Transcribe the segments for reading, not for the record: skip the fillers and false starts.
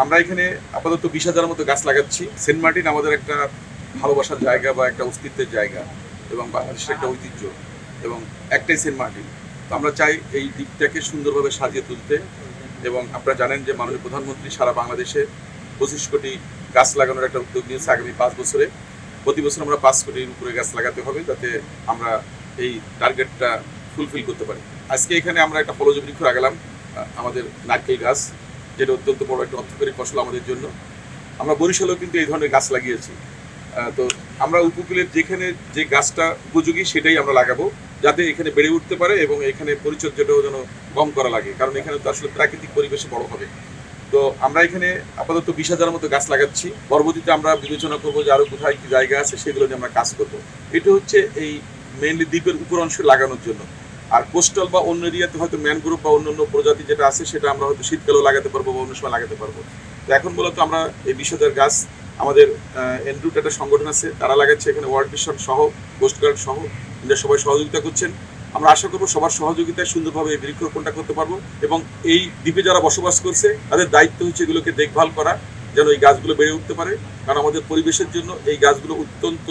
আমরা এখানে আপাতত 20,000 মতো গাছ লাগাচ্ছি। সেন্ট মার্টিন আমাদের একটা ভালোবাসার জায়গা বা একটা অস্তিত্বের জায়গা এবং বাংলাদেশের একটা ঐতিহ্য এবং একটাই সেন্ট মার্টিন। তো আমরা চাই এই দ্বীপটাকে সুন্দরভাবে সাজিয়ে তুলতে এবং আপনারা জানেন যে মাননীয় প্রধানমন্ত্রী সারা বাংলাদেশে 25 কোটি গাছ লাগানোর একটা উদ্যোগ নিয়েছে আগামী 5 বছরে। প্রতি বছর আমরা 5 কোটির উপরে গাছ লাগাতে হবে যাতে আমরা এই টার্গেটটা ফুলফিল করতে পারি। আজকে এখানে আমরা একটা ফলজ বৃক্ষ লাগালাম, আমাদের নারকেল গাছ, যেটা অত্যন্ত বড় একটা অর্থকরী ফসল আমাদের জন্য। আমরা বরিশালেও কিন্তু এই ধরনের গাছ লাগিয়েছি। তো আমরা উপকূলের যেখানে যে গাছটা উপযোগী সেটাই আমরা লাগাবো যাতে এখানে বেড়ে উঠতে পারে এবং এখানে পরিচর্যাটাও যেন কম করা লাগে, কারণ এখানে তো আসলে প্রাকৃতিক পরিবেশে বড় হবে। তো আমরা এখানে আপাতত 20,000 মতো গাছ লাগাচ্ছি। পরবর্তীতে আমরা বিবেচনা করবো যে আরও কোথায় কি জায়গা আছে সেগুলো নিয়ে আমরা কাজ করবো। এটা হচ্ছে এই মেইনলি দ্বীপের উপর অংশে লাগানোর জন্য। আর কোস্টাল বা অন্য এরিয়াতে হয়তো ম্যানগ্রোভ বা অন্যান্য প্রজাতি যেটা আছে সেটা আমরা হয়তো শীতকালেও লাগাতে পারবো বা অন্য সময় লাগাতে পারবো। তো এখন মূলত আমরা এই 20,000 গাছ আমাদের এনরুট একটা সংগঠন আছে, তারা লাগাচ্ছে, এখানে ওয়ার্ল্ড ভিশন সহ কোস্টগার্ড সহ এরা সবাই সহযোগিতা করছেন। আমরা আশা করবো সবার সহযোগিতায় সুন্দরভাবে এই বৃক্ষরোপণটা করতে পারবো এবং এই দ্বীপে যারা বসবাস করছে তাদের দায়িত্ব হচ্ছে এগুলোকে দেখভাল করা যেন এই গাছগুলো বেড়ে উঠতে পারে, কারণ আমাদের পরিবেশের জন্য এই গাছগুলো অত্যন্ত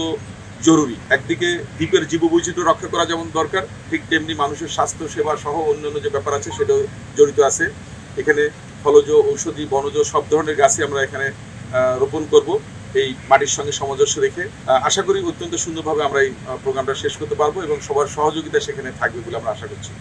জরুরি। একদিকে দ্বীপের জীববৈচিত্র্য রক্ষা করা যেমন দরকার, ঠিক তেমনি মানুষের স্বাস্থ্য সেবা সহ অন্যান্য যে ব্যাপার আছে সেটাও জড়িত আছে। এখানে ফলজ, ঔষধি, বনজ সব ধরনের গাছই আমরা এখানে রোপণ করব এই মাটির সঙ্গে সামঞ্জস্য রেখে। আশা করি অত্যন্ত সুন্দরভাবে আমরা এই প্রোগ্রামটা শেষ করতে পারবো এবং সবার সহযোগিতা সেখানে থাকবে বলে আমরা আশা করছি।